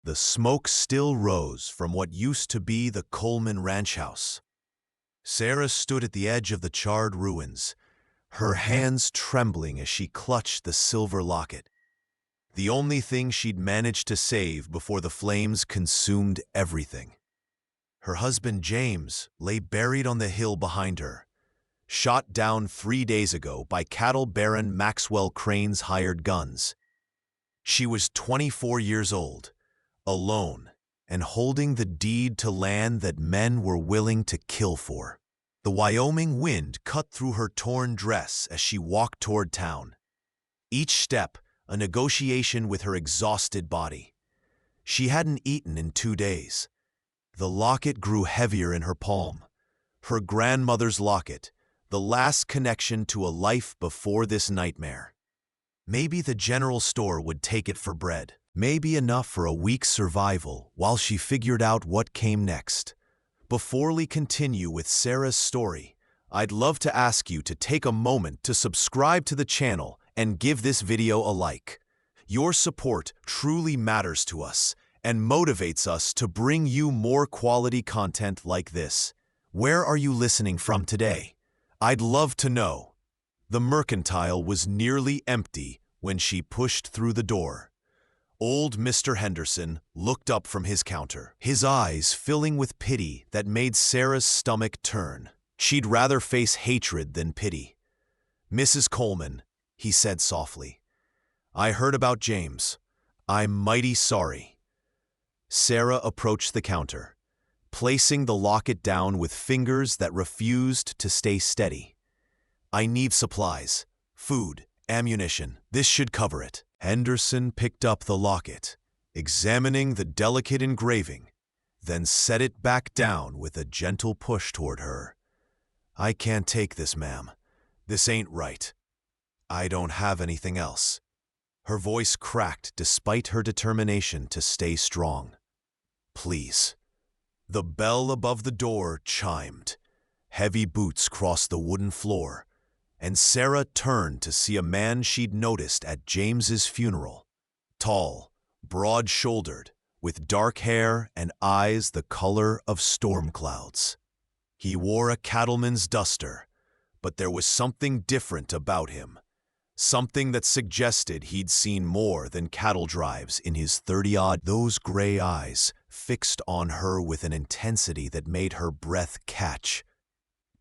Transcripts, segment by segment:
The smoke still rose from what used to be the Coleman ranch house. Sarah stood at the edge of the charred ruins, her hands trembling as she clutched the silver locket, the only thing she'd managed to save before the flames consumed everything. Her husband James lay buried on the hill behind her, shot down 3 days ago by cattle baron Maxwell Crane's hired guns. She was 24 years old, alone, and holding the deed to land that men were willing to kill for. The Wyoming wind cut through her torn dress as she walked toward town. Each step a negotiation with her exhausted body. She hadn't eaten in 2 days. The locket grew heavier in her palm. Her grandmother's locket, the last connection to a life before this nightmare. Maybe the general store would take it for bread. Maybe enough for a week's survival while she figured out what came next. Before we continue with Sarah's story, I'd love to ask you to take a moment to subscribe to the channel and give this video a like. Your support truly matters to us and motivates us to bring you more quality content like this. Where are you listening from today? I'd love to know. The mercantile was nearly empty when she pushed through the door. Old Mr. Henderson looked up from his counter, his eyes filling with pity that made Sarah's stomach turn. She'd rather face hatred than pity. "Mrs. Coleman," he said softly, "I heard about James. I'm mighty sorry." Sarah approached the counter, placing the locket down with fingers that refused to stay steady. "I need supplies, food, ammunition. This should cover it." Henderson picked up the locket, examining the delicate engraving, then set it back down with a gentle push toward her. "I can't take this, ma'am. This ain't right. I don't have anything else." Her voice cracked despite her determination to stay strong. "Please." The bell above the door chimed. Heavy boots crossed the wooden floor, and Sarah turned to see a man she'd noticed at James's funeral. Tall, broad-shouldered, with dark hair and eyes the color of storm clouds. He wore a cattleman's duster, but there was something different about him. Something that suggested he'd seen more than cattle drives in his 30-odd. Those gray eyes fixed on her with an intensity that made her breath catch.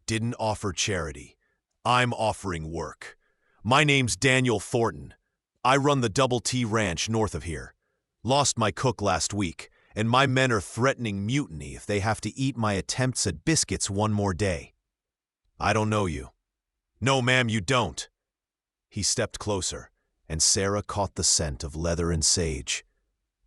"Didn't offer charity. I'm offering work. My name's Daniel Thornton. I run the Double T Ranch north of here. Lost my cook last week, and my men are threatening mutiny if they have to eat my attempts at biscuits one more day." "I don't know you." "No, ma'am, you don't." He stepped closer, and Sarah caught the scent of leather and sage.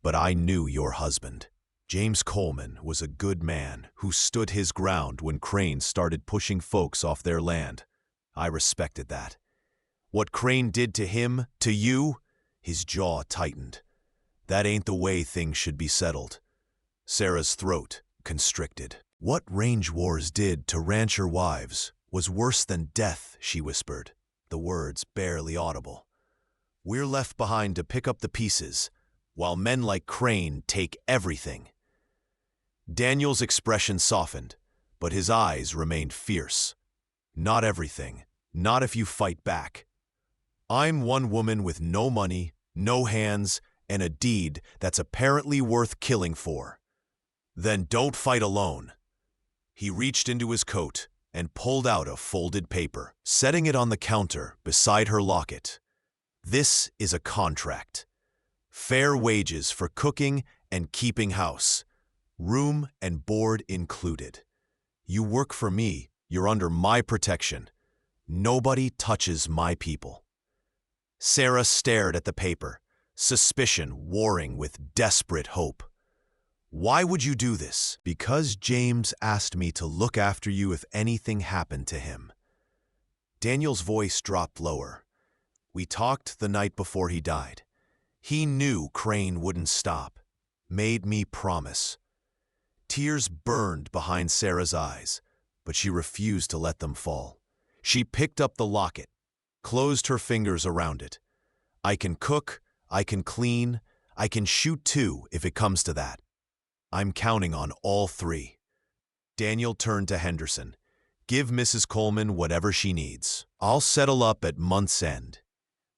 "But I knew your husband." James Coleman was a good man who stood his ground when Crane started pushing folks off their land. I respected that. What Crane did to him, to you, his jaw tightened. That ain't the way things should be settled. Sarah's throat constricted. "What range wars did to rancher wives was worse than death," she whispered, the words barely audible. "We're left behind to pick up the pieces, while men like Crane take everything." Daniel's expression softened, but his eyes remained fierce. "Not everything. Not if you fight back. I'm one woman with no money, no hands, and a deed that's apparently worth killing for. Then don't fight alone." He reached into his coat and pulled out a folded paper, setting it on the counter beside her locket. "This is a contract. Fair wages for cooking and keeping house. Room and board included. You work for me, you're under my protection. Nobody touches my people." Sarah stared at the paper, suspicion warring with desperate hope. "Why would you do this?" "Because James asked me to look after you if anything happened to him." Daniel's voice dropped lower. "We talked the night before he died. He knew Crane wouldn't stop. Made me promise." Tears burned behind Sarah's eyes, but she refused to let them fall. She picked up the locket, closed her fingers around it. "I can cook, I can clean, I can shoot too if it comes to that. I'm counting on all three. Daniel turned to Henderson. Give Mrs. Coleman whatever she needs. I'll settle up at month's end.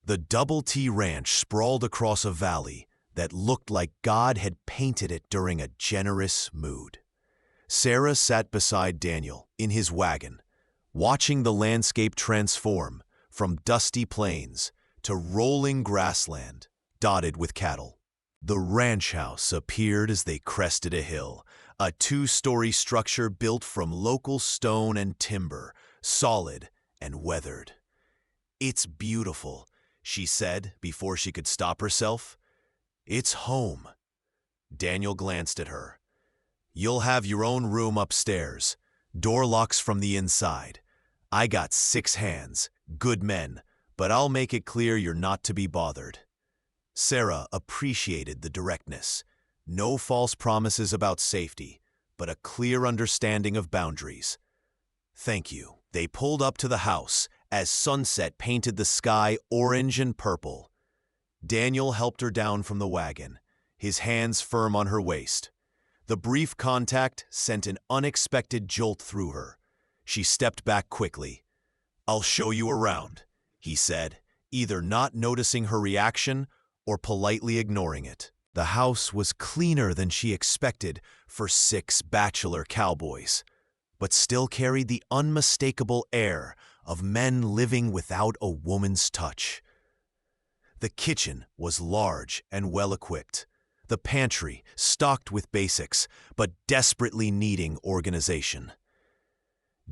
The Double T Ranch sprawled across a valley that looked like God had painted it during a generous mood. Sarah sat beside Daniel in his wagon, watching the landscape transform from dusty plains to rolling grassland dotted with cattle. The ranch house appeared as they crested a hill, a two-story structure built from local stone and timber, solid and weathered. "It's beautiful," she said before she could stop herself. "It's home." Daniel glanced at her. "You'll have your own room upstairs, door locks from the inside. I got 6 hands, good men, but I'll make it clear you're not to be bothered." Sarah appreciated the directness. No false promises about safety, but a clear understanding of boundaries. "Thank you." They pulled up to the house as sunset painted the sky orange and purple. Daniel helped her down from the wagon, his hands firm on her waist. The brief contact sent an unexpected jolt through her. She stepped back quickly. "I'll show you around," he said, either not noticing her reaction or politely ignoring it. The house was cleaner than she expected for 6 bachelor cowboys, but still carried the unmistakable air of men living without a woman's touch. The kitchen was large and well-equipped, the pantry stocked with basics, but desperately needing organization.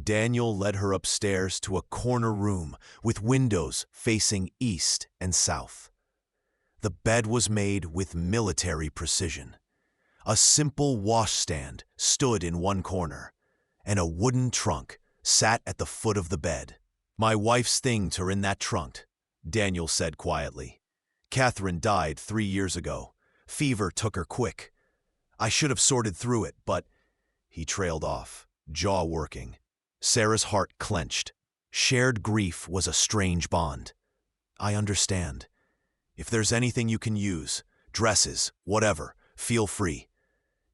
Daniel led her upstairs to a corner room with windows facing east and south. The bed was made with military precision. A simple washstand stood in one corner, and a wooden trunk sat at the foot of the bed. "My wife's things are in that trunk," Daniel said quietly. "Catherine died 3 years ago. Fever took her quick. I should have sorted through it, but—" He trailed off, jaw working. Sarah's heart clenched. Shared grief was a strange bond. "I understand. If there's anything you can use, dresses, whatever, feel free."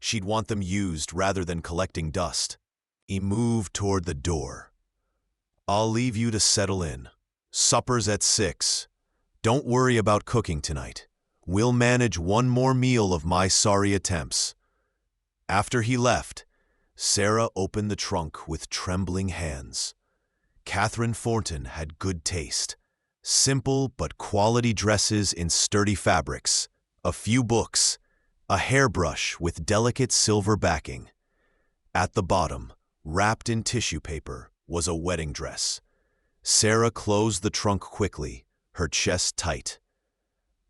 She'd want them used rather than collecting dust. He moved toward the door. "I'll leave you to settle in. Supper's at 6. Don't worry about cooking tonight. We'll manage one more meal of my sorry attempts." After he left, Sarah opened the trunk with trembling hands. Catherine Thornton had good taste. Simple but quality dresses in sturdy fabrics, a few books, a hairbrush with delicate silver backing. At the bottom, wrapped in tissue paper, was a wedding dress. Sarah closed the trunk quickly, her chest tight.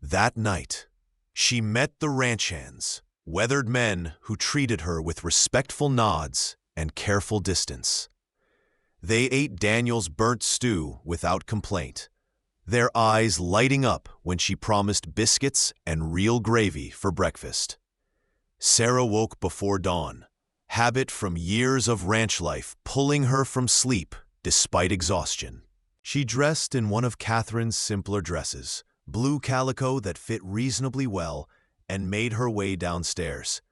That night, she met the ranch hands, weathered men who treated her with respectful nods and careful distance. They ate Daniel's burnt stew without complaint, their eyes lighting up when she promised biscuits and real gravy for breakfast. Sarah woke before dawn, habit from years of ranch life pulling her from sleep despite exhaustion. She dressed in one of Catherine's simpler dresses, blue calico that fit reasonably well, and made her way downstairs.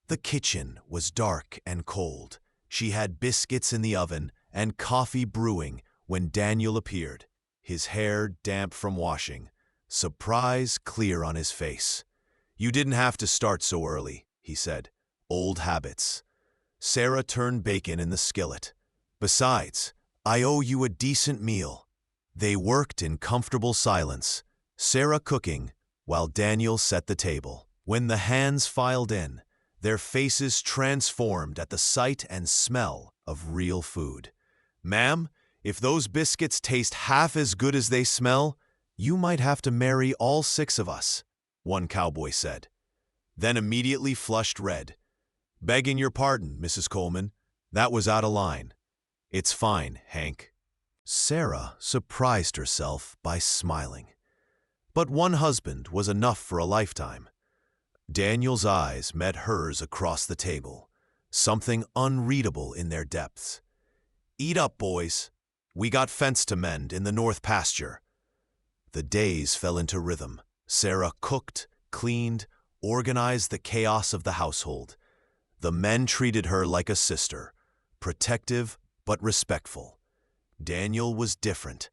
The kitchen was dark and cold. She had biscuits in the oven and coffee brewing when Daniel appeared, his hair damp from washing, surprise clear on his face. "You didn't have to start so early," he said. "Old habits." Sarah turned bacon in the skillet. "Besides, I owe you a decent meal." They worked in comfortable silence, Sarah cooking while Daniel set the table. When the hands filed in, their faces transformed at the sight and smell of real food. "Ma'am, if those biscuits taste half as good as they smell, you might have to marry all 6 of us," one cowboy said. Then immediately flushed red. "Begging your pardon, Mrs. Coleman. That was out of line." "It's fine, Hank." Sarah surprised herself by smiling. But one husband was enough for a lifetime. Daniel's eyes met hers across the table, something unreadable in their depths. "Eat up, boys. We got fence to mend in the north pasture." The days fell into rhythm. Sarah cooked, cleaned, organized the chaos of the household. The men treated her like a sister, protective but respectful. Daniel was different,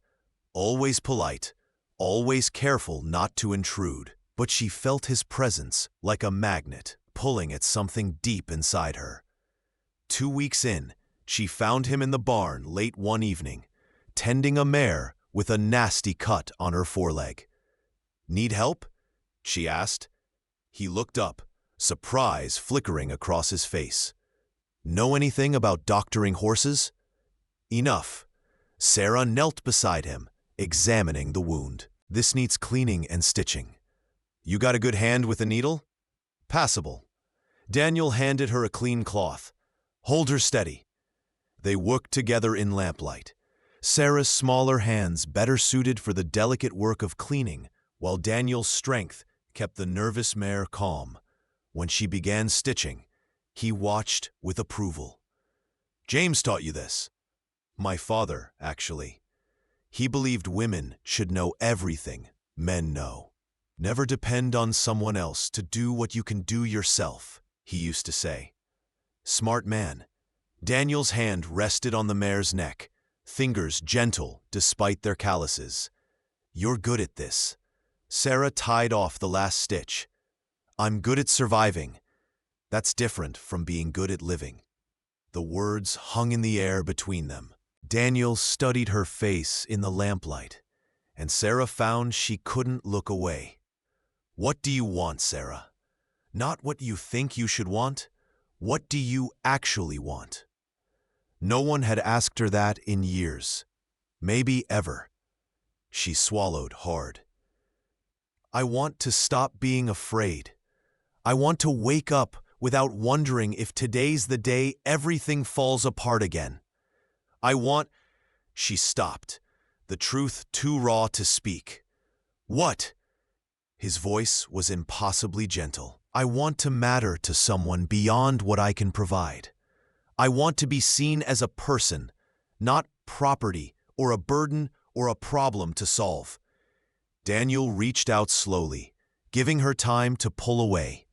always polite, always careful not to intrude, but she felt his presence like a magnet pulling at something deep inside her. 2 weeks in, she found him in the barn late one evening, tending a mare with a nasty cut on her foreleg. "Need help?" she asked. He looked up, surprise flickering across his face. "Know anything about doctoring horses?" "Enough." Sarah knelt beside him, examining the wound. "This needs cleaning and stitching." "You got a good hand with a needle?" "Passable." Daniel handed her a clean cloth. "Hold her steady." They worked together in lamplight. Sarah's smaller hands better suited for the delicate work of cleaning, while Daniel's strength kept the nervous mare calm. When she began stitching, he watched with approval. "James taught you this?" "My father, actually. He believed women should know everything men know. Never depend on someone else to do what you can do yourself," he used to say. Smart man. Daniel's hand rested on the mare's neck, fingers gentle despite their calluses. "You're good at this." Sarah tied off the last stitch. "I'm good at surviving. That's different from being good at living." The words hung in the air between them. Daniel studied her face in the lamplight, and Sarah found she couldn't look away. "What do you want, Sarah? Not what you think you should want. What do you actually want?" No one had asked her that in years, maybe ever. She swallowed hard. "I want to stop being afraid. I want to wake up without wondering if today's the day everything falls apart again. I want—" She stopped, the truth too raw to speak. "What?" His voice was impossibly gentle. "I want to matter to someone beyond what I can provide. I want to be seen as a person, not property or a burden or a problem to solve." Daniel reached out slowly, giving her time to pull away.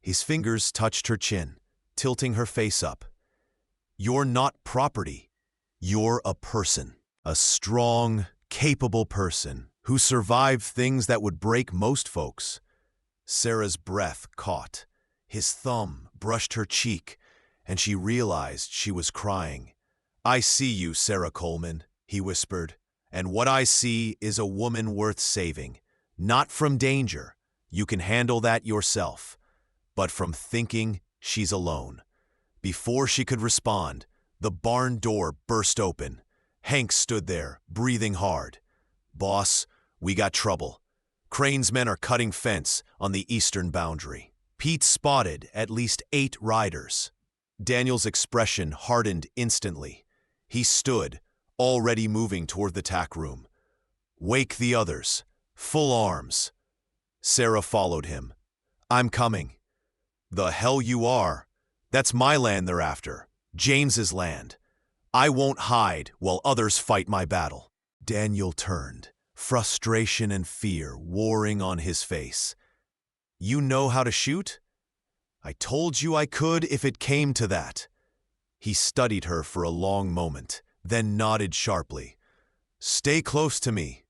His fingers touched her chin, tilting her face up. "You're not property. You're a person. A strong, capable person who survived things that would break most folks." Sarah's breath caught. His thumb brushed her cheek, and she realized she was crying. "I see you, Sarah Coleman," he whispered, "and what I see is a woman worth saving. Not from danger, you can handle that yourself, but from thinking she's alone." Before she could respond, the barn door burst open. Hank stood there, breathing hard. "Boss, we got trouble. Crane's men are cutting fence on the eastern boundary. Pete spotted at least 8 riders." Daniel's expression hardened instantly. He stood, already moving toward the tack room. "Wake the others. Full arms." Sarah followed him. "I'm coming." "The hell you are. That's my land they're after. James's land. I won't hide while others fight my battle." Daniel turned, frustration and fear warring on his face. "You know how to shoot?" "I told you I could if it came to that." He studied her for a long moment, then nodded sharply. "Stay close to me.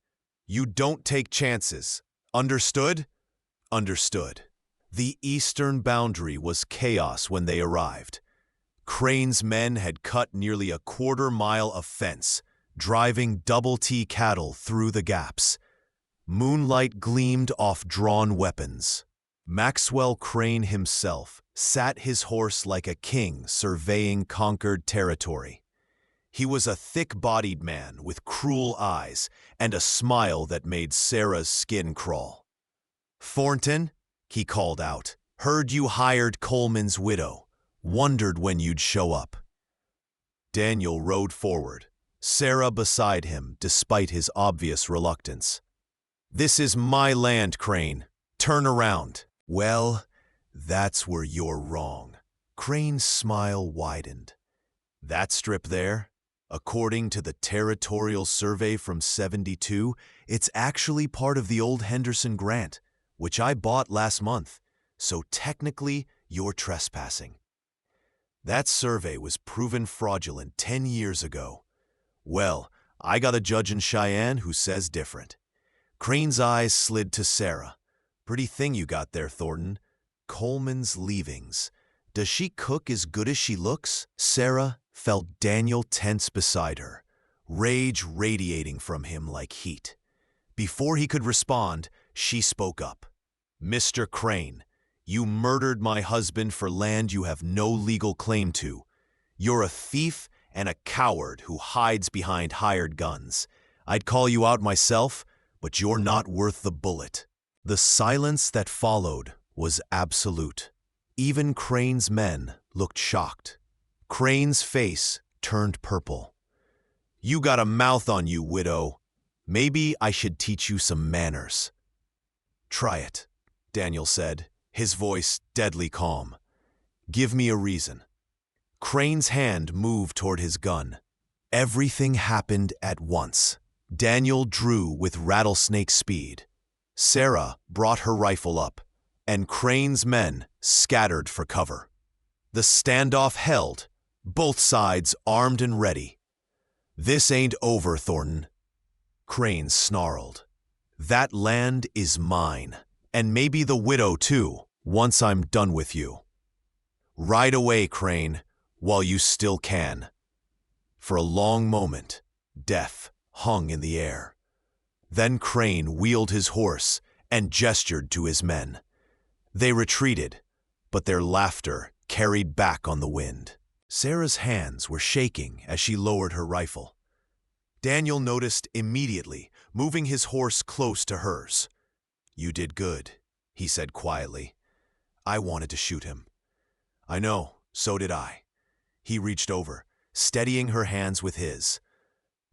You don't take chances. Understood?" "Understood." The eastern boundary was chaos when they arrived. Crane's men had cut nearly a quarter-mile of fence, driving Double T cattle through the gaps. Moonlight gleamed off drawn weapons. Maxwell Crane himself sat his horse like a king surveying conquered territory. He was a thick-bodied man with cruel eyes and a smile that made Sarah's skin crawl. "Thornton," he called out, "heard you hired Coleman's widow. Wondered when you'd show up." Daniel rode forward, Sarah beside him despite his obvious reluctance. "This is my land, Crane. Turn around." "Well, that's where you're wrong." Crane's smile widened. "That strip there? According to the territorial survey from '72, it's actually part of the old Henderson Grant, which I bought last month. so technically you're trespassing. That survey was proven fraudulent 10 years ago. Well, I got a judge in Cheyenne who says different. Crane's eyes slid to Sarah. Pretty thing you got there, Thornton. Coleman's leavings. Does she cook as good as she looks? Sarah felt Daniel tense beside her, rage radiating from him like heat. Before he could respond, she spoke up. Mr. Crane, you murdered my husband for land you have no legal claim to. You're a thief and a coward who hides behind hired guns. I'd call you out myself, but you're not worth the bullet. The silence that followed was absolute. Even Crane's men looked shocked. Crane's face turned purple. You got a mouth on you, widow. Maybe I should teach you some manners. Try it, Daniel said, his voice deadly calm. Give me a reason. Crane's hand moved toward his gun. Everything happened at once. Daniel drew with rattlesnake speed. Sarah brought her rifle up, and Crane's men scattered for cover. The standoff held, both sides armed and ready. This ain't over, Thornton. Crane snarled. That land is mine, and maybe the widow too, once I'm done with you. Ride away, Crane, while you still can. For a long moment, death hung in the air. Then Crane wheeled his horse and gestured to his men. They retreated, but their laughter carried back on the wind. Sarah's hands were shaking as she lowered her rifle. Daniel noticed immediately, moving his horse close to hers. You did good, he said quietly. I wanted to shoot him. I know, so did I. He reached over, steadying her hands with his.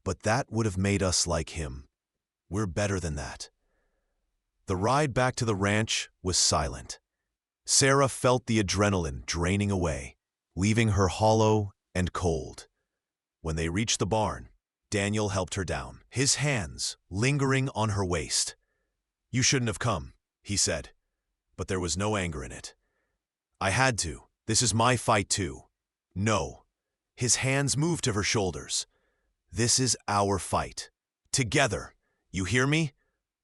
But that would have made us like him. We're better than that. The ride back to the ranch was silent. Sarah felt the adrenaline draining away, leaving her hollow and cold. When they reached the barn, Daniel helped her down, his hands lingering on her waist. You shouldn't have come, he said, but there was no anger in it. I had to. This is my fight too. No. His hands moved to her shoulders. This is our fight. Together. You hear me?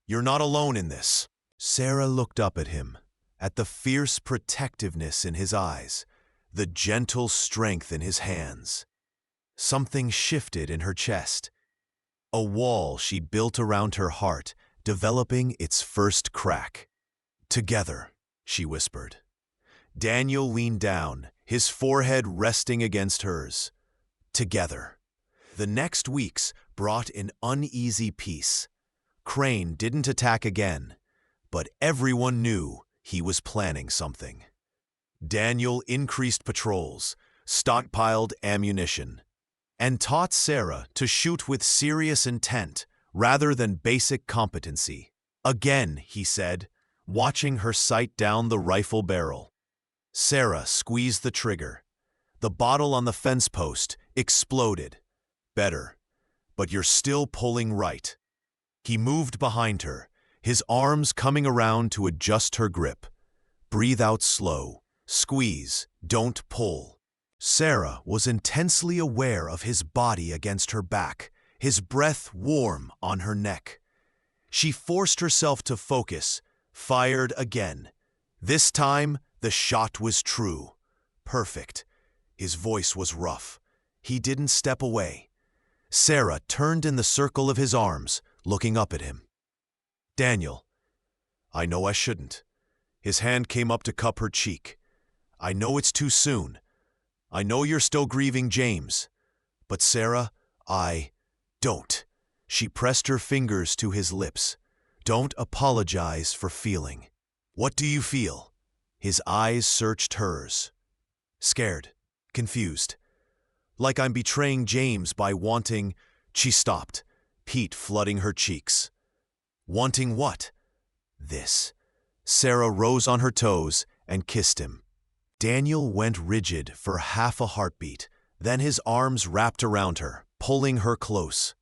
You're not alone in this. Sarah looked up at him, at the fierce protectiveness in his eyes, the gentle strength in his hands. Something shifted in her chest. A wall she built around her heart, developing its first crack. Together, she whispered. Daniel leaned down, his forehead resting against hers. Together. The next weeks brought an uneasy peace. Crane didn't attack again, but everyone knew he was planning something. Daniel increased patrols, stockpiled ammunition, and taught Sarah to shoot with serious intent rather than basic competency. Again, he said, watching her sight down the rifle barrel. Sarah squeezed the trigger. The bottle on the fence post exploded. Better, but you're still pulling right. He moved behind her, his arms coming around to adjust her grip. Breathe out slow. Squeeze, don't pull. Sarah was intensely aware of his body against her back, his breath warm on her neck. She forced herself to focus, fired again. This time, the shot was true. Perfect. His voice was rough. He didn't step away. Sarah turned in the circle of his arms, looking up at him. Daniel. I know I shouldn't. His hand came up to cup her cheek. I know it's too soon. I know you're still grieving James. But Sarah, don't. She pressed her fingers to his lips. Don't apologize for feeling. What do you feel? His eyes searched hers. Scared. Confused. Like I'm betraying James by wanting... She stopped, heat flooding her cheeks. Wanting what? This. Sarah rose on her toes and kissed him. Daniel went rigid for half a heartbeat, then his arms wrapped around her, pulling her close.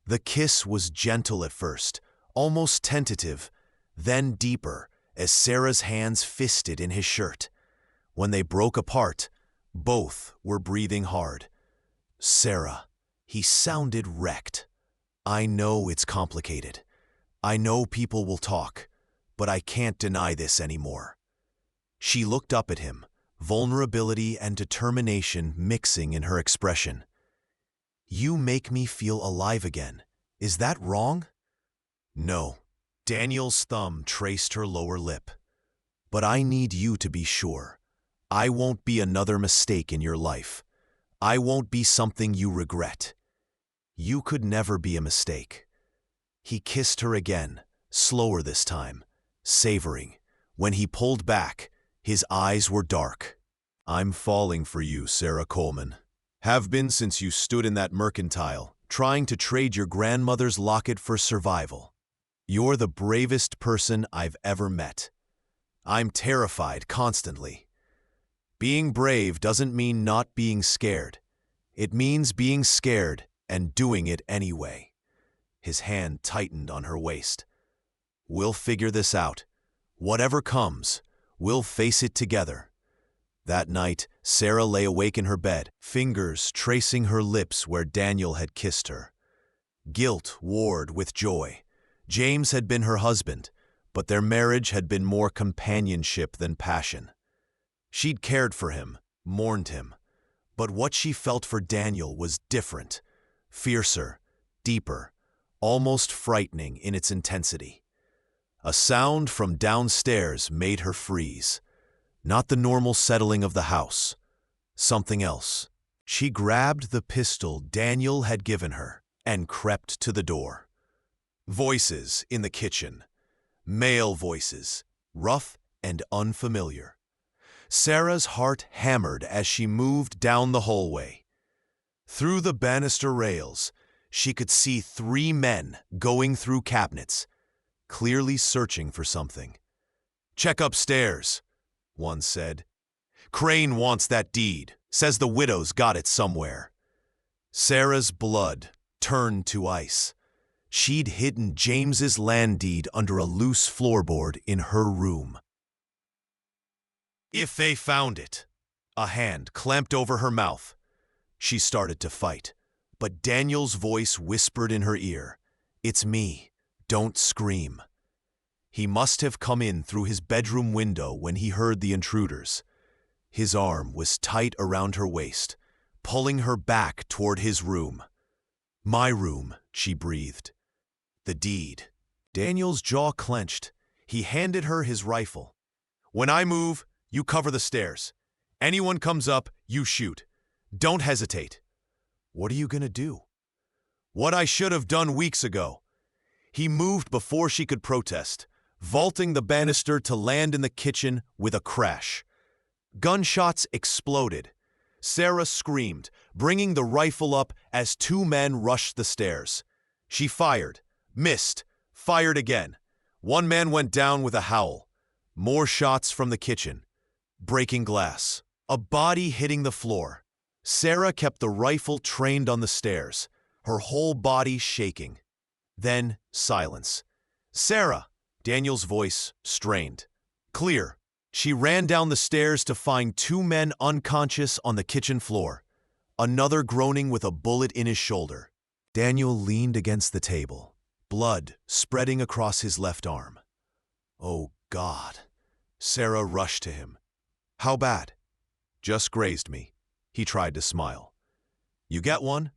The kiss was gentle at first, almost tentative, then deeper, as Sarah's hands fisted in his shirt. When they broke apart, both were breathing hard. Sarah, he sounded wrecked. I know it's complicated. I know people will talk, but I can't deny this anymore. She looked up at him, vulnerability and determination mixing in her expression. You make me feel alive again. Is that wrong? No. Daniel's thumb traced her lower lip. But I need you to be sure. I won't be another mistake in your life. I won't be something you regret. You could never be a mistake. He kissed her again, slower this time, savoring. When he pulled back, his eyes were dark. I'm falling for you, Sarah Coleman. Have been since you stood in that mercantile, trying to trade your grandmother's locket for survival. You're the bravest person I've ever met. I'm terrified constantly. Being brave doesn't mean not being scared. It means being scared and doing it anyway. His hand tightened on her waist. We'll figure this out. Whatever comes, we'll face it together. That night, Sarah lay awake in her bed, fingers tracing her lips where Daniel had kissed her. Guilt warred with joy. James had been her husband, but their marriage had been more companionship than passion. She'd cared for him, mourned him, but what she felt for Daniel was different, fiercer, deeper, almost frightening in its intensity. A sound from downstairs made her freeze. Not the normal settling of the house. Something else. She grabbed the pistol Daniel had given her and crept to the door. Voices in the kitchen. Male voices, rough and unfamiliar. Sarah's heart hammered as she moved down the hallway. Through the banister rails, she could see 3 men going through cabinets, clearly searching for something. Check upstairs, one said. Crane wants that deed, says the widow's got it somewhere. Sarah's blood turned to ice. She'd hidden James's land deed under a loose floorboard in her room. If they found it. A hand clamped over her mouth. She started to fight, but Daniel's voice whispered in her ear, It's me. Don't scream. He must have come in through his bedroom window when he heard the intruders. His arm was tight around her waist, pulling her back toward his room. My room, she breathed. The deed. Daniel's jaw clenched. He handed her his rifle. When I move, you cover the stairs. Anyone comes up, you shoot. Don't hesitate. What are you gonna do? What I should have done weeks ago. He moved before she could protest, vaulting the banister to land in the kitchen with a crash. Gunshots exploded. Sarah screamed, bringing the rifle up as 2 men rushed the stairs. She fired, missed, fired again. 1 man went down with a howl. More shots from the kitchen. Breaking glass. A body hitting the floor. Sarah kept the rifle trained on the stairs, her whole body shaking. Then silence. Sarah! Daniel's voice strained. Clear. She ran down the stairs to find 2 men unconscious on the kitchen floor. Another groaning with a bullet in his shoulder. Daniel leaned against the table, blood spreading across his left arm. Oh, God. Sarah rushed to him. How bad? Just grazed me. He tried to smile. You get one?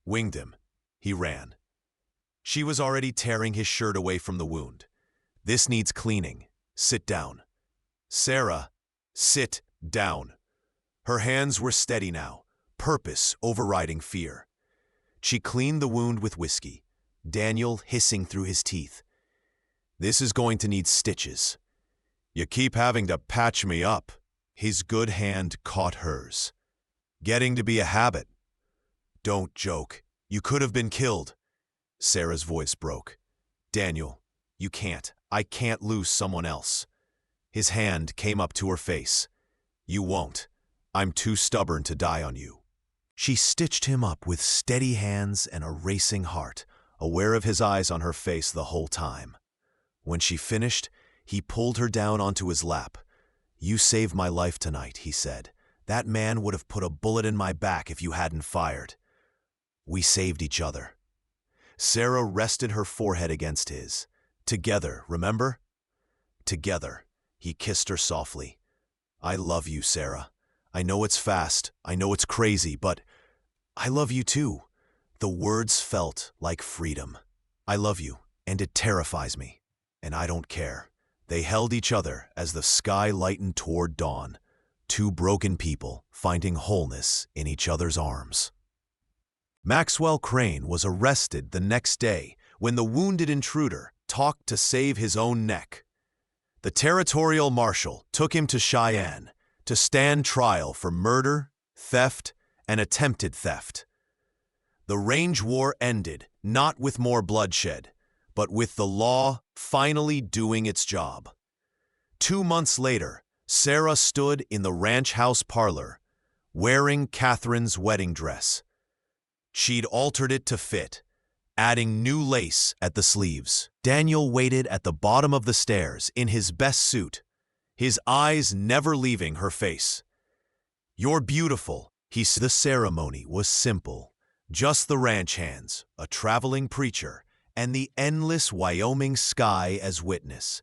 Winged him. He ran. She was already tearing his shirt away from the wound. This needs cleaning. Sit down. Sarah, sit down. Her hands were steady now, purpose overriding fear. She cleaned the wound with whiskey, Daniel hissing through his teeth. This is going to need stitches. You keep having to patch me up. His good hand caught hers. Getting to be a habit. Don't joke. You could have been killed. Sarah's voice broke. Daniel, you can't. I can't lose someone else. His hand came up to her face. You won't. I'm too stubborn to die on you. She stitched him up with steady hands and a racing heart, aware of his eyes on her face the whole time. When she finished, He pulled her down onto his lap. "You saved my life tonight," he said. "That man would have put a bullet in my back if you hadn't fired. We saved each other." Sarah rested her forehead against his. "Together, remember?" "Together." He kissed her softly. "I love you, Sarah. I know it's fast, I know it's crazy, but I love you too." The words felt like freedom. "I love you, and it terrifies me, and I don't care." They held each other as the sky lightened toward dawn, two broken people finding wholeness in each other's arms. Maxwell Crane was arrested the next day when the wounded intruder talked to save his own neck. The territorial marshal took him to Cheyenne to stand trial for murder, theft, and attempted theft. The range war ended not with more bloodshed, but with the law finally doing its job. 2 months later, Sarah stood in the ranch house parlor, wearing Catherine's wedding dress. She'd altered it to fit, adding new lace at the sleeves. Daniel waited at the bottom of the stairs in his best suit, his eyes never leaving her face. "You're beautiful," he said. The ceremony was simple. Just the ranch hands, a traveling preacher, and the endless Wyoming sky as witness.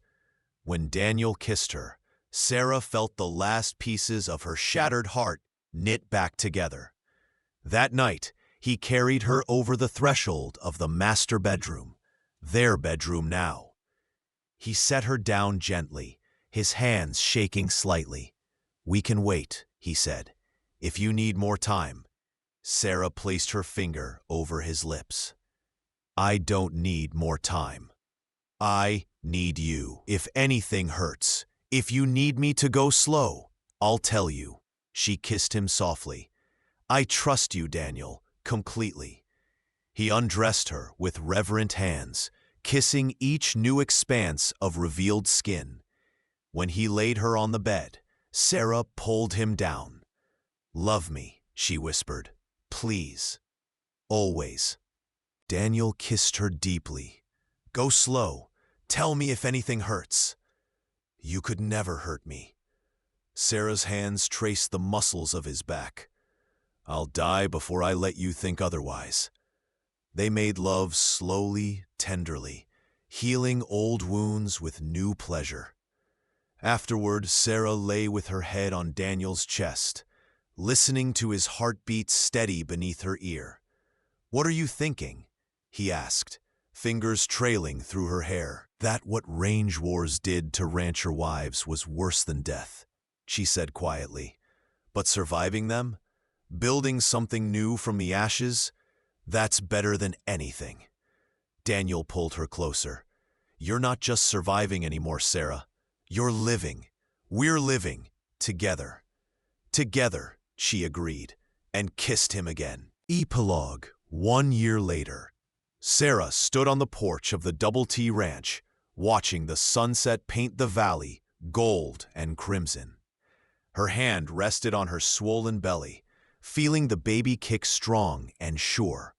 When Daniel kissed her, Sarah felt the last pieces of her shattered heart knit back together. That night, he carried her over the threshold of the master bedroom, their bedroom now. He set her down gently, his hands shaking slightly. "We can wait," he said, "if you need more time." Sarah placed her finger over his lips. "I don't need more time. I need you. If anything hurts, if you need me to go slow, I'll tell you." She kissed him softly. "I trust you, Daniel, completely." He undressed her with reverent hands, kissing each new expanse of revealed skin. When he laid her on the bed, Sarah pulled him down. "Love me," she whispered. "Please. Always." Daniel kissed her deeply. "Go slow. Tell me if anything hurts." "You could never hurt me." Sarah's hands traced the muscles of his back. "I'll die before I let you think otherwise." They made love slowly, tenderly, healing old wounds with new pleasure. Afterward, Sarah lay with her head on Daniel's chest, listening to his heartbeat steady beneath her ear. "What are you thinking?" he asked, fingers trailing through her hair. "That what range wars did to rancher wives was worse than death," she said quietly. "But surviving them, building something new from the ashes, that's better than anything." Daniel pulled her closer. "You're not just surviving anymore, Sarah. You're living. We're living. Together." "Together," she agreed, and kissed him again. Epilogue. 1 year later. Sarah stood on the porch of the Double T Ranch, watching the sunset paint the valley gold and crimson. Her hand rested on her swollen belly, feeling the baby kick strong and sure.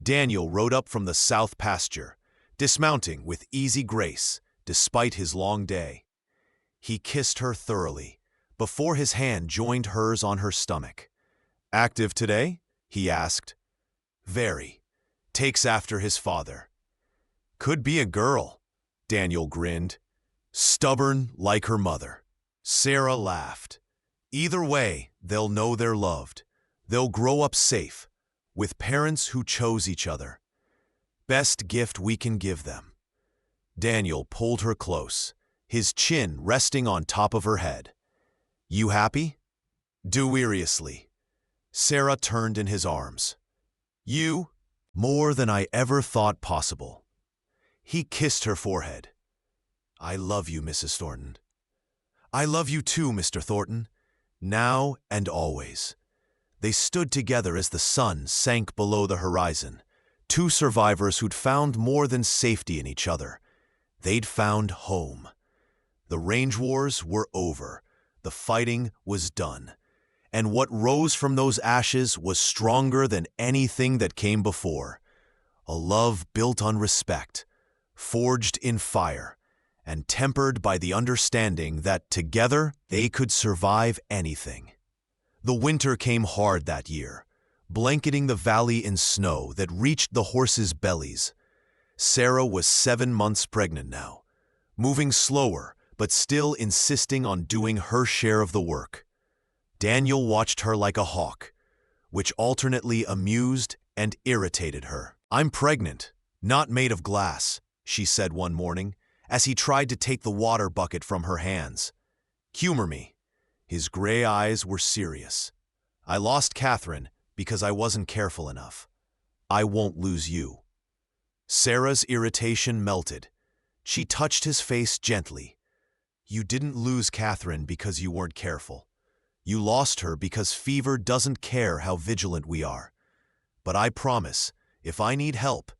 Daniel rode up from the south pasture, dismounting with easy grace despite his long day. He kissed her thoroughly, before his hand joined hers on her stomach. "Active today?" he asked. "Very. Takes after his father." "Could be a girl," Daniel grinned. "Stubborn like her mother." Sarah laughed. "Either way, they'll know they're loved. They'll grow up safe, with parents who chose each other. Best gift we can give them." Daniel pulled her close, his chin resting on top of her head. "You happy?" Deliriously. Sarah turned in his arms. "You? More than I ever thought possible." He kissed her forehead. "I love you, Mrs. Thornton." "I love you too, Mr. Thornton. Now and always." They stood together as the sun sank below the horizon, two survivors who'd found more than safety in each other. They'd found home. The range wars were over. The fighting was done. And what rose from those ashes was stronger than anything that came before. A love built on respect, forged in fire, and tempered by the understanding that together they could survive anything. The winter came hard that year, blanketing the valley in snow that reached the horses' bellies. Sarah was 7 months pregnant now, moving slower but still insisting on doing her share of the work. Daniel watched her like a hawk, which alternately amused and irritated her. "I'm pregnant, not made of glass," she said one morning, as he tried to take the water bucket from her hands. "Humor me." His gray eyes were serious. "I lost Catherine because I wasn't careful enough. I won't lose you." Sarah's irritation melted. She touched his face gently. "You didn't lose Catherine because you weren't careful. You lost her because fever doesn't care how vigilant we are. But I promise, if I need help,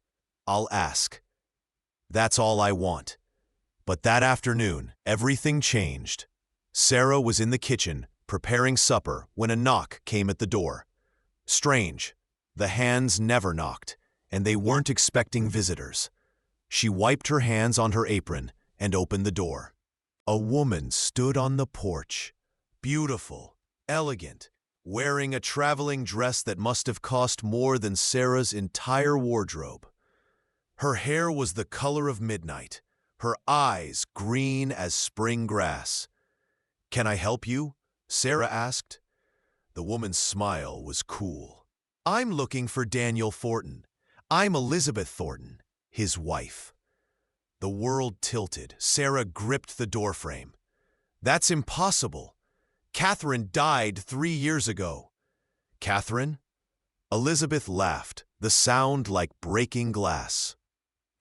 I'll ask. That's all I want." But that afternoon, everything changed. Sarah was in the kitchen, preparing supper, when a knock came at the door. Strange. The hands never knocked, and they weren't expecting visitors. She wiped her hands on her apron and opened the door. A woman stood on the porch, beautiful, elegant, wearing a traveling dress that must have cost more than Sarah's entire wardrobe. Her hair was the color of midnight, her eyes green as spring grass. "Can I help you?" Sarah asked. The woman's smile was cool. "I'm looking for Daniel Thornton. I'm Elizabeth Thornton, his wife." The world tilted. Sarah gripped the doorframe. "That's impossible. Catherine died 3 years ago." "Catherine?" Elizabeth laughed, the sound like breaking glass.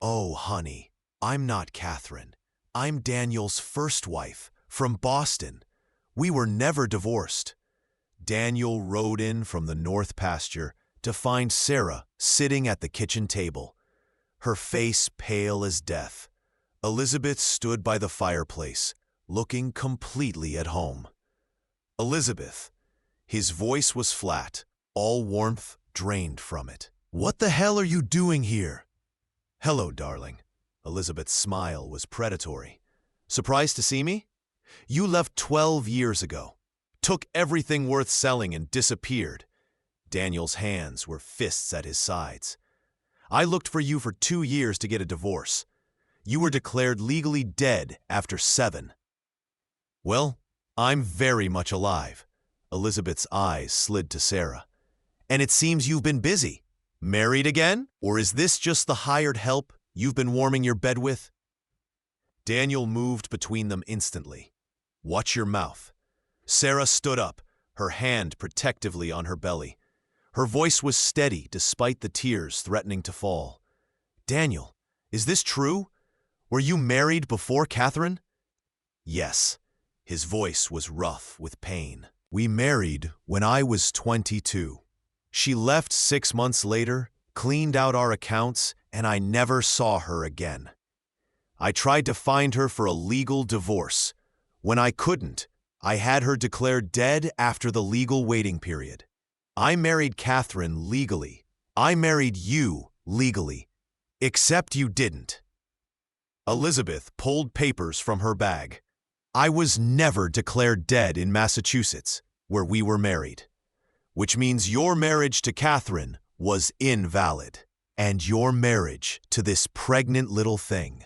"Oh, honey, I'm not Catherine. I'm Daniel's first wife, from Boston. We were never divorced." Daniel rode in from the north pasture to find Sarah sitting at the kitchen table, her face pale as death. Elizabeth stood by the fireplace, looking completely at home. "Elizabeth." His voice was flat, all warmth drained from it. "What the hell are you doing here?" "Hello, darling." Elizabeth's smile was predatory. "Surprised to see me? You left 12 years ago, took everything worth selling and disappeared." Daniel's hands were fists at his sides. "I looked for you for 2 years to get a divorce. You were declared legally dead after 7. "Well, I'm very much alive." Elizabeth's eyes slid to Sarah. "And it seems you've been busy. Married again? Or is this just the hired help you've been warming your bed with?" Daniel moved between them instantly. "Watch your mouth." Sarah stood up, her hand protectively on her belly. Her voice was steady despite the tears threatening to fall. "Daniel, is this true? Were you married before Catherine?" "Yes." His voice was rough with pain. "We married when I was 22. She left 6 months later, cleaned out our accounts, and I never saw her again. I tried to find her for a legal divorce. When I couldn't, I had her declared dead after the legal waiting period. I married Catherine legally. I married you legally. Except you didn't." Elizabeth pulled papers from her bag. "I was never declared dead in Massachusetts, where we were married. Which means your marriage to Catherine was invalid. And your marriage to this pregnant little thing,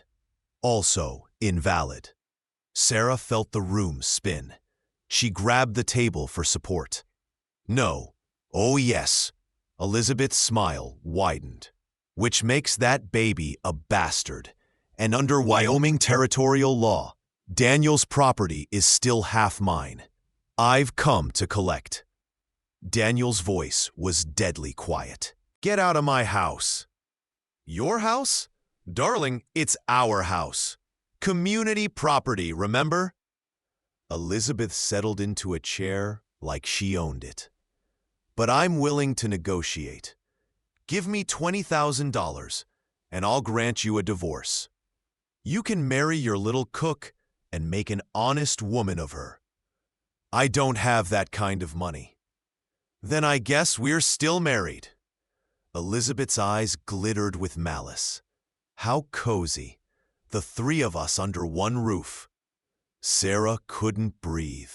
also invalid." Sarah felt the room spin. She grabbed the table for support. "No. Oh yes." Elizabeth's smile widened. "Which makes that baby a bastard. And under Wyoming territorial law, Daniel's property is still half mine. I've come to collect." Daniel's voice was deadly quiet. "Get out of my house." "Your house? Darling, it's our house. Community property, remember?" Elizabeth settled into a chair like she owned it. "But I'm willing to negotiate. Give me $20,000, and I'll grant you a divorce. You can marry your little cook and make an honest woman of her." "I don't have that kind of money." "Then I guess we're still married." Elizabeth's eyes glittered with malice. How cozy. The three of us under one roof. Sarah couldn't breathe.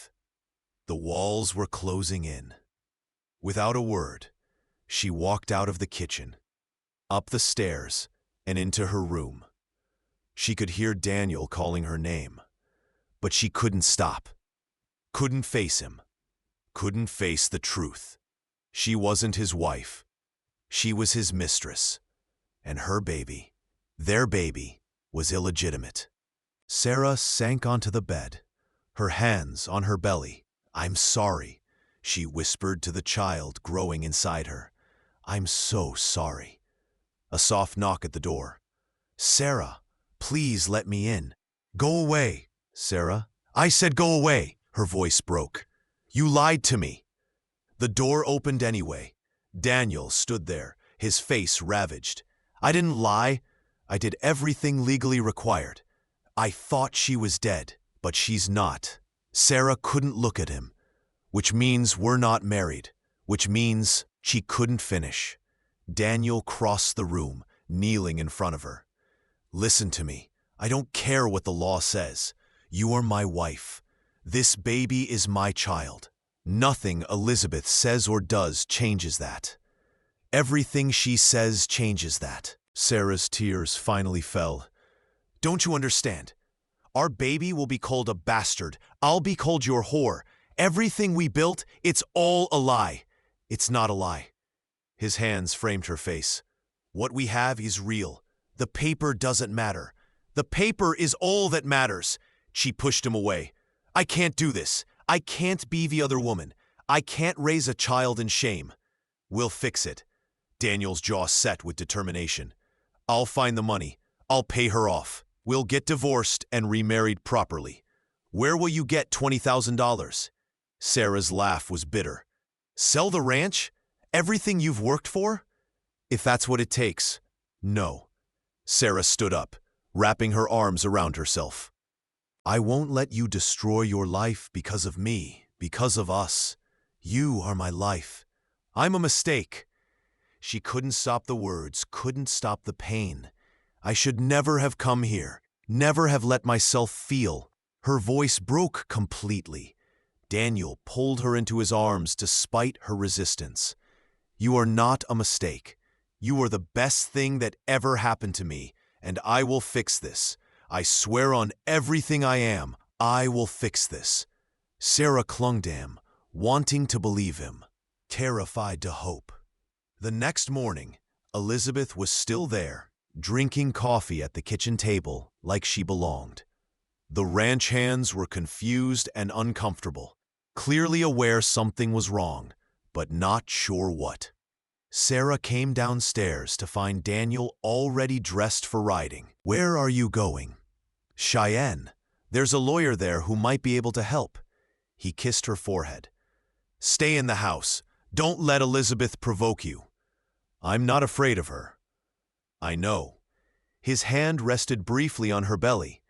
The walls were closing in. Without a word, she walked out of the kitchen, up the stairs, and into her room. She could hear Daniel calling her name, but she couldn't stop. Couldn't face him. Couldn't face the truth. She wasn't his wife. She was his mistress. And her baby, their baby, was illegitimate. Sarah sank onto the bed, her hands on her belly. "I'm sorry," she whispered to the child growing inside her. "I'm so sorry." A soft knock at the door. "Sarah, please let me in." "Go away, Sarah. I said go away." Her voice broke. "You lied to me." The door opened anyway. Daniel stood there, his face ravaged. "I didn't lie. I did everything legally required. I thought she was dead, but she's not." Sarah couldn't look at him, which means we're not married, which means she couldn't finish. Daniel crossed the room, kneeling in front of her. "Listen to me. I don't care what the law says. You are my wife. This baby is my child. Nothing Elizabeth says or does changes that. Everything she says changes that." Sarah's tears finally fell. "Don't you understand? Our baby will be called a bastard. I'll be called your whore. Everything we built, it's all a lie." "It's not a lie." His hands framed her face. "What we have is real. The paper doesn't matter. The paper is all that matters." She pushed him away. "I can't do this. I can't be the other woman. I can't raise a child in shame." "We'll fix it." Daniel's jaw set with determination. "I'll find the money. I'll pay her off. We'll get divorced and remarried properly. Where will you get $20,000? Sarah's laugh was bitter. "Sell the ranch? Everything you've worked for?" "If that's what it takes." "No." Sarah stood up, wrapping her arms around herself. "I won't let you destroy your life because of me, because of us. You are my life. I'm a mistake." She couldn't stop the words, couldn't stop the pain. "I should never have come here, never have let myself feel." Her voice broke completely. Daniel pulled her into his arms despite her resistance. "You are not a mistake. You are the best thing that ever happened to me, and I will fix this. I swear on everything I am, I will fix this." Sarah clung to him, wanting to believe him, terrified to hope. The next morning, Elizabeth was still there, drinking coffee at the kitchen table like she belonged. The ranch hands were confused and uncomfortable, clearly aware something was wrong, but not sure what. Sarah came downstairs to find Daniel already dressed for riding. "Where are you going?" "Cheyenne. There's a lawyer there who might be able to help." He kissed her forehead. "Stay in the house. Don't let Elizabeth provoke you." "I'm not afraid of her." "I know." His hand rested briefly on her belly.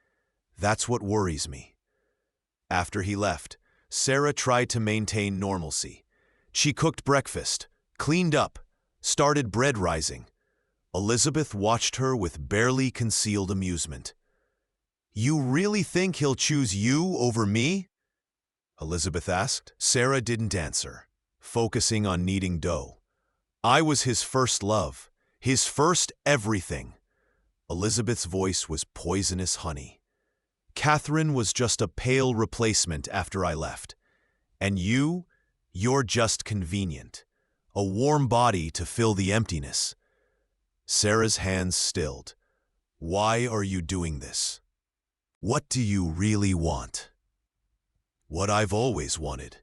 "That's what worries me." After he left, Sarah tried to maintain normalcy. She cooked breakfast, cleaned up, started bread rising. Elizabeth watched her with barely concealed amusement. "You really think he'll choose you over me?" Elizabeth asked. Sarah didn't answer, focusing on kneading dough. "I was his first love, his first everything." Elizabeth's voice was poisonous honey. "Catherine was just a pale replacement after I left. And you're just convenient. A warm body to fill the emptiness." Sarah's hands stilled. "Why are you doing this? What do you really want?" "What I've always wanted.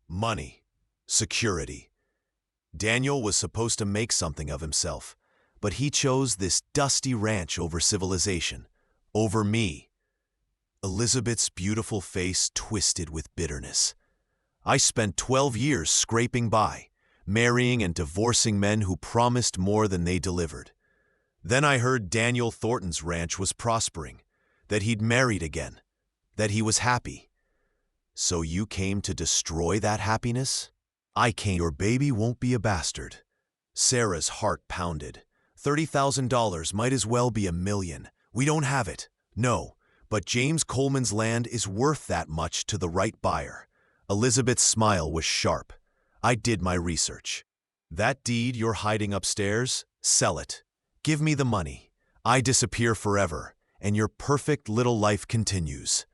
Money. Security." Daniel was supposed to make something of himself, but he chose this dusty ranch over civilization, over me. Elizabeth's beautiful face twisted with bitterness. "I spent 12 years scraping by, marrying and divorcing men who promised more than they delivered. Then I heard Daniel Thornton's ranch was prospering, that he'd married again, that he was happy. So you came to destroy that happiness?" "I came." "Your baby won't be a bastard." Sarah's heart pounded. $30,000 might as well be $1 million. We don't have it. No, but James Coleman's land is worth that much to the right buyer. Elizabeth's smile was sharp. I did my research. That deed you're hiding upstairs, sell it. Give me the money. I disappear forever, and your perfect little life continues.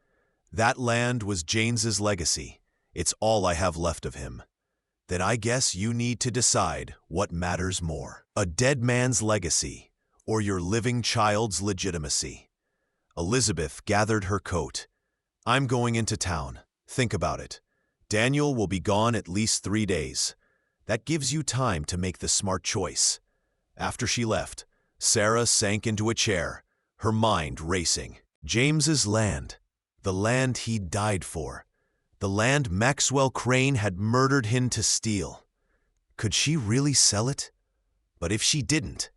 That land was James's legacy. It's all I have left of him. Then I guess you need to decide what matters more. A dead man's legacy, or your living child's legitimacy. Elizabeth gathered her coat. I'm going into town. Think about it. Daniel will be gone at least 3 days. That gives you time to make the smart choice. After she left, Sarah sank into a chair, her mind racing. James's land. The land he died for. The land Maxwell Crane had murdered him to steal. Could she really sell it? But if she didn't,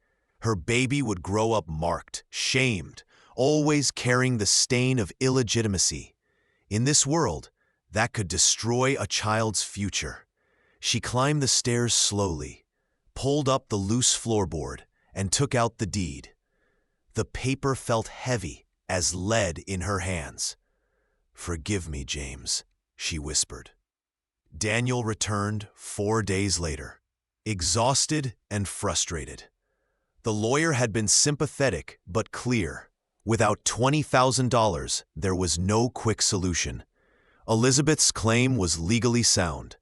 her baby would grow up marked, shamed, always carrying the stain of illegitimacy. In this world, that could destroy a child's future. She climbed the stairs slowly, pulled up the loose floorboard, and took out the deed. The paper felt heavy as lead in her hands. "Forgive me, James," she whispered. Daniel returned 4 days later, exhausted and frustrated. The lawyer had been sympathetic but clear. Without $20,000, there was no quick solution. Elizabeth's claim was legally sound.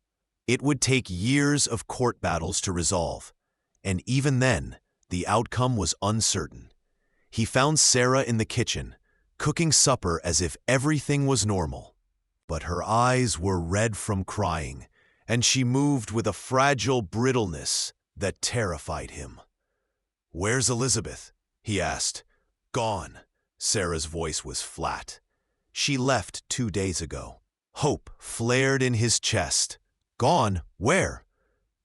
It would take years of court battles to resolve, and even then, the outcome was uncertain. He found Sarah in the kitchen, cooking supper as if everything was normal. But her eyes were red from crying, and she moved with a fragile brittleness that terrified him. "Where's Elizabeth?" he asked. "Gone." Sarah's voice was flat. "She left 2 days ago." Hope flared in his chest. "Gone? Where?"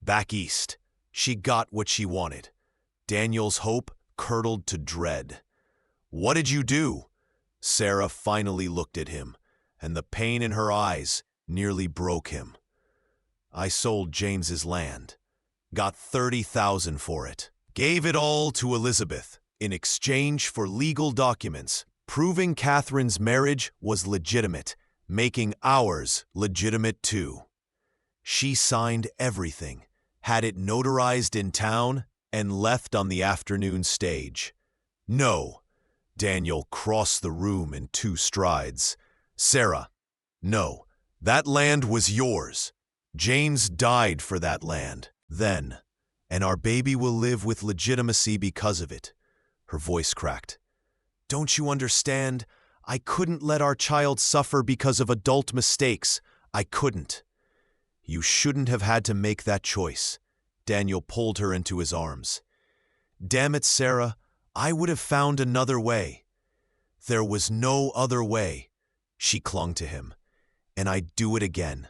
"Back east. She got what she wanted." Daniel's hope curdled to dread. "What did you do?" Sarah finally looked at him, and the pain in her eyes nearly broke him. "I sold James's land. Got $30,000 for it. Gave it all to Elizabeth in exchange for legal documents, proving Catherine's marriage was legitimate, making ours legitimate too. She signed everything, had it notarized in town, and left on the afternoon stage. No." Daniel crossed the room in 2 strides. "Sarah, no, that land was yours. James died for that land, then, and our baby will live with legitimacy because of it." Her voice cracked. "Don't you understand? I couldn't let our child suffer because of adult mistakes. I couldn't." "You shouldn't have had to make that choice." Daniel pulled her into his arms. "Damn it, Sarah, I would have found another way." "There was no other way." She clung to him. "And I'd do it again.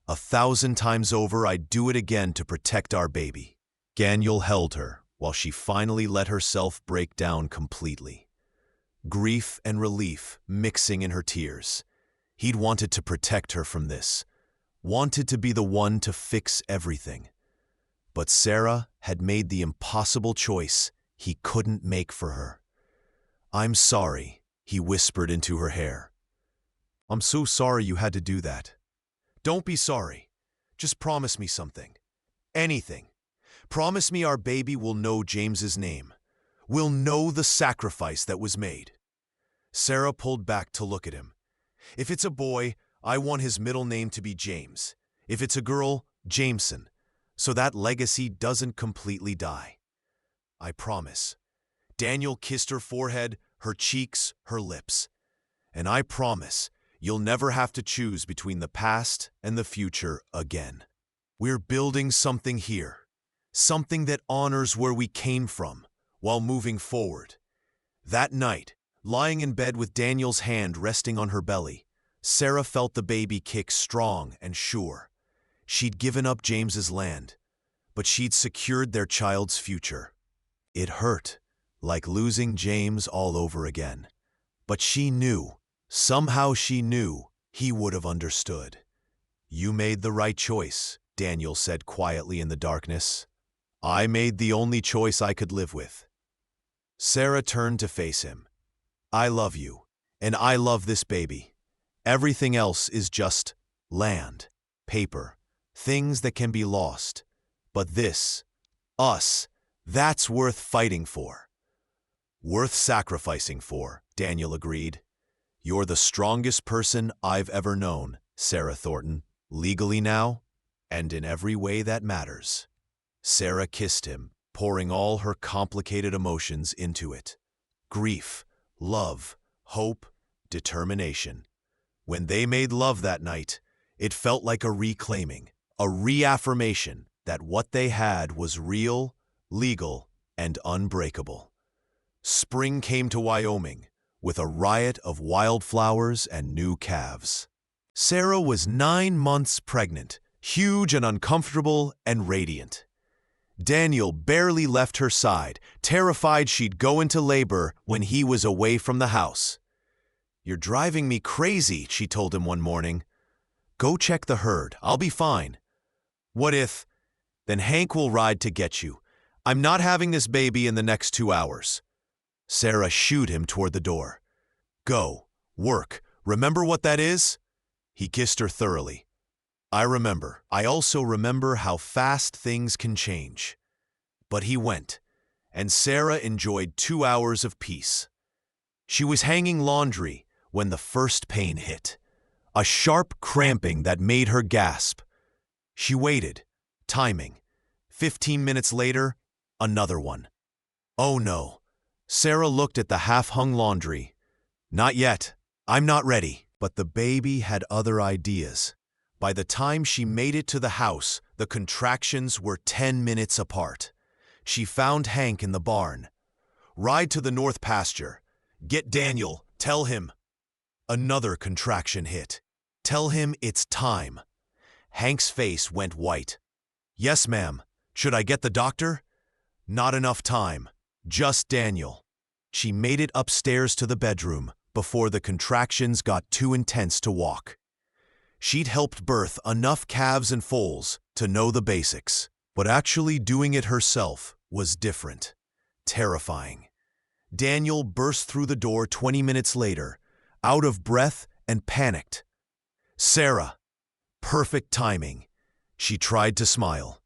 1,000 times over, I'd do it again to protect our baby." Daniel held her while she finally let herself break down completely. Grief and relief mixing in her tears. He'd wanted to protect her from this, wanted to be the one to fix everything. But Sarah had made the impossible choice he couldn't make for her. "I'm sorry," he whispered into her hair. "I'm so sorry you had to do that." "Don't be sorry. Just promise me something. Anything. Promise me our baby will know James's name. Will know the sacrifice that was made." Sarah pulled back to look at him. "If it's a boy, I want his middle name to be James. If it's a girl, Jameson, so that legacy doesn't completely die. I promise." Daniel kissed her forehead, her cheeks, her lips. "And I promise you'll never have to choose between the past and the future again. We're building something here, something that honors where we came from while moving forward." That night, lying in bed with Daniel's hand resting on her belly, Sarah felt the baby kick strong and sure. She'd given up James's land, but she'd secured their child's future. It hurt, like losing James all over again. But she knew, somehow she knew, he would have understood. "You made the right choice," Daniel said quietly in the darkness. "I made the only choice I could live with." Sarah turned to face him. "I love you," And I love this baby. Everything else is just land, paper, things that can be lost. But this, us, that's worth fighting for. Worth sacrificing for, Daniel agreed. You're the strongest person I've ever known, Sarah Thornton, legally now, and in every way that matters. Sarah kissed him, pouring all her complicated emotions into it. Grief, love, hope, determination. When they made love that night, it felt like a reclaiming, a reaffirmation that what they had was real, legal, and unbreakable. Spring came to Wyoming, with a riot of wildflowers and new calves. Sarah was 9 months pregnant, huge and uncomfortable and radiant. Daniel barely left her side, terrified she'd go into labor when he was away from the house. "You're driving me crazy," she told him one morning. "Go check the herd. I'll be fine." "What if?" "Then Hank will ride to get you. I'm not having this baby in the next 2 hours." Sarah shooed him toward the door. "Go. Work. Remember what that is?" He kissed her thoroughly. "I remember. I also remember how fast things can change." But he went, and Sarah enjoyed 2 hours of peace. She was hanging laundry when the first pain hit, a sharp cramping that made her gasp. She waited, timing. 15 minutes later, another one. Oh no. Sarah looked at the half-hung laundry. "Not yet. I'm not ready." But the baby had other ideas. By the time she made it to the house, the contractions were 10 minutes apart. She found Hank in the barn. "Ride to the north pasture. Get Daniel. Tell him." Another contraction hit. "Tell him it's time." Hank's face went white. "Yes, ma'am. Should I get the doctor?" "Not enough time. Just Daniel." She made it upstairs to the bedroom before the contractions got too intense to walk. She'd helped birth enough calves and foals to know the basics, but actually doing it herself was different, terrifying. Daniel burst through the door 20 minutes later, out of breath and panicked. "Sarah." Perfect timing. She tried to smile.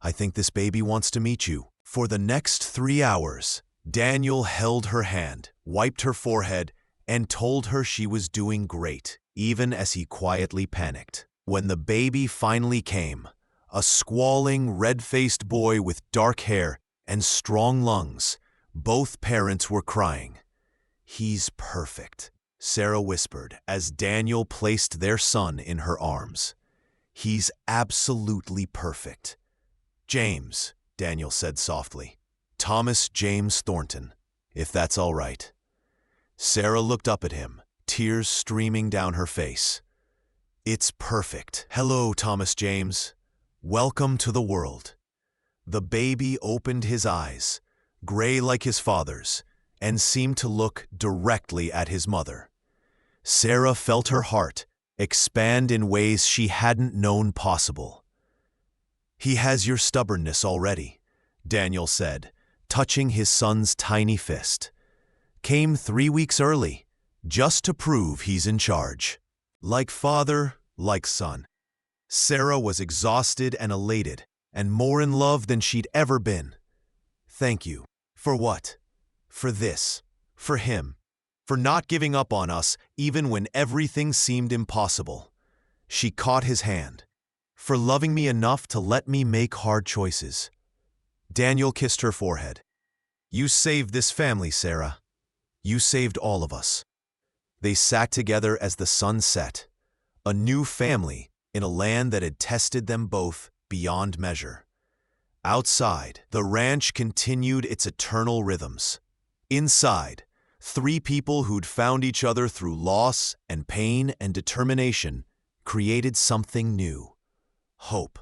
"I think this baby wants to meet you." For the next 3 hours, Daniel held her hand, wiped her forehead, and told her she was doing great, even as he quietly panicked. When the baby finally came, a squalling, red-faced boy with dark hair and strong lungs, both parents were crying. "He's perfect," Sarah whispered as Daniel placed their son in her arms. "He's absolutely perfect." "James," Daniel said softly. "Thomas James Thornton, if that's all right." Sarah looked up at him, tears streaming down her face. "It's perfect. Hello, Thomas James. Welcome to the world." The baby opened his eyes, gray like his father's, and seemed to look directly at his mother. Sarah felt her heart expand in ways she hadn't known possible. "He has your stubbornness already," Daniel said, touching his son's tiny fist. "Came 3 weeks early, just to prove he's in charge." Like father, like son. Sarah was exhausted and elated, and more in love than she'd ever been. "Thank you." "For what?" "For this. For him. For not giving up on us even when everything seemed impossible." She caught his hand. "For loving me enough to let me make hard choices." Daniel kissed her forehead. "You saved this family, Sarah. You saved all of us." They sat together as the sun set, a new family in a land that had tested them both beyond measure. Outside, the ranch continued its eternal rhythms. Inside, 3 people who'd found each other through loss and pain and determination created something new. Hope.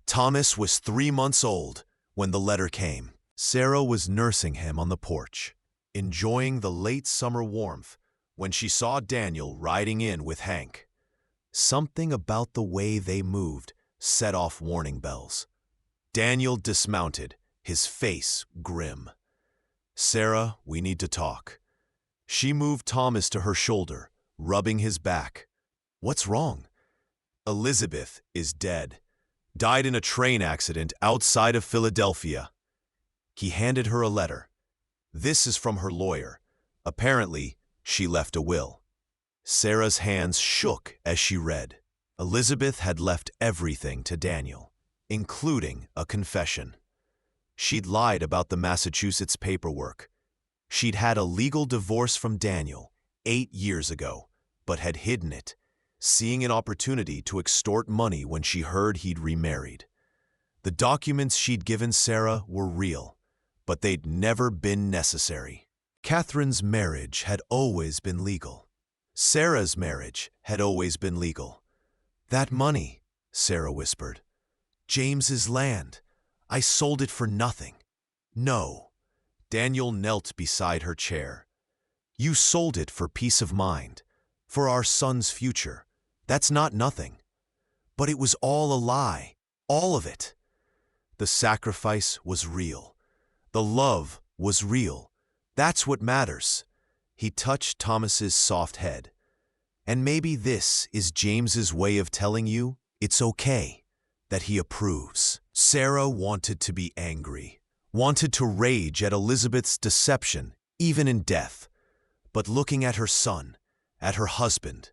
Thomas was 3 months old when the letter came. Sarah was nursing him on the porch, enjoying the late summer warmth when she saw Daniel riding in with Hank. Something about the way they moved set off warning bells. Daniel dismounted, his face grim. "Sarah, we need to talk." She moved Thomas to her shoulder, rubbing his back. "What's wrong?" "Elizabeth is dead. Died in a train accident outside of Philadelphia." He handed her a letter. "This is from her lawyer. Apparently, she left a will." Sarah's hands shook as she read. Elizabeth had left everything to Daniel, including a confession. She'd lied about the Massachusetts paperwork. She'd had a legal divorce from Daniel 8 years ago, but had hidden it, seeing an opportunity to extort money when she heard he'd remarried. The documents she'd given Sarah were real, but they'd never been necessary. Catherine's marriage had always been legal. Sarah's marriage had always been legal. "That money," Sarah whispered. "James's land. I sold it for nothing." "No." Daniel knelt beside her chair. "You sold it for peace of mind, for our son's future. That's not nothing. But it was all a lie, all of it. The sacrifice was real. The love was real. That's what matters." He touched Thomas's soft head. "And maybe this is James's way of telling you it's okay, that he approves." Sarah wanted to be angry, wanted to rage at Elizabeth's deception, even in death. But looking at her son, at her husband,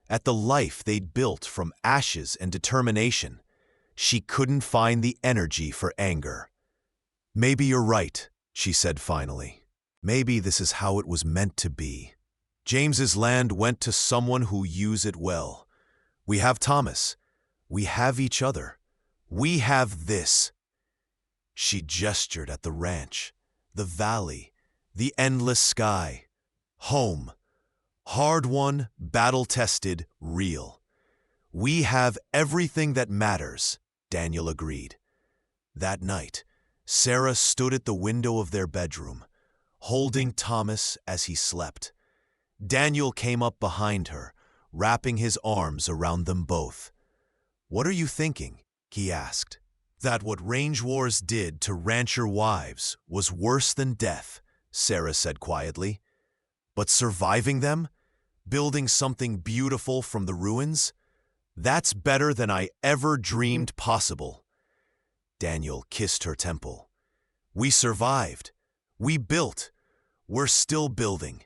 at the life they'd built from ashes and determination, she couldn't find the energy for anger. "Maybe you're right," she said finally. "Maybe this is how it was meant to be. James's land went to someone who used it well. We have Thomas. We have each other. We have this." She gestured at the ranch, the valley, the endless sky. Home. Hard-won, battle-tested, real. "We have everything that matters," Daniel agreed. That night, Sarah stood at the window of their bedroom, holding Thomas as he slept. Daniel came up behind her, wrapping his arms around them both. "What are you thinking?" he asked. "That what range wars did to rancher wives was worse than death," Sarah said quietly. "But surviving them, building something beautiful from the ruins, that's better than I ever dreamed possible." Daniel kissed her temple. "We survived. We built. We're still building.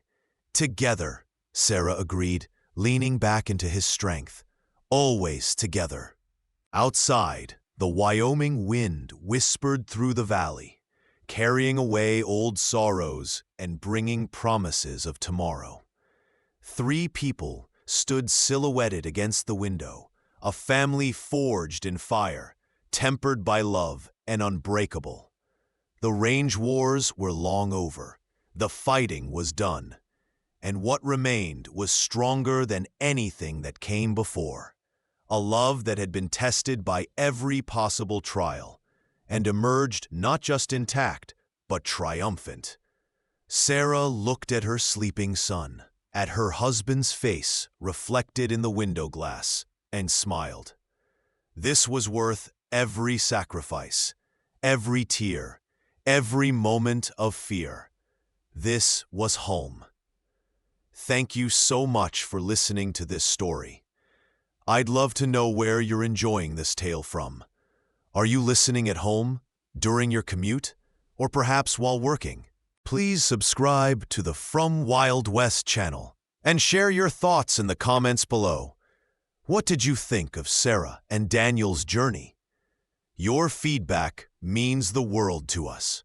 Together," Sarah agreed, leaning back into his strength. "Always together." Outside, the Wyoming wind whispered through the valley, carrying away old sorrows and bringing promises of tomorrow. 3 people stood silhouetted against the window, a family forged in fire, tempered by love and unbreakable. The range wars were long over. The fighting was done. And what remained was stronger than anything that came before. A love that had been tested by every possible trial and emerged not just intact, but triumphant. Sarah looked at her sleeping son, at her husband's face reflected in the window glass, and smiled. This was worth every sacrifice, every tear, every moment of fear. This was home. Thank you so much for listening to this story. I'd love to know where you're enjoying this tale from. Are you listening at home, during your commute, or perhaps while working? Please subscribe to the From Wild West channel and share your thoughts in the comments below. What did you think of Sarah and Daniel's journey? Your feedback means the world to us.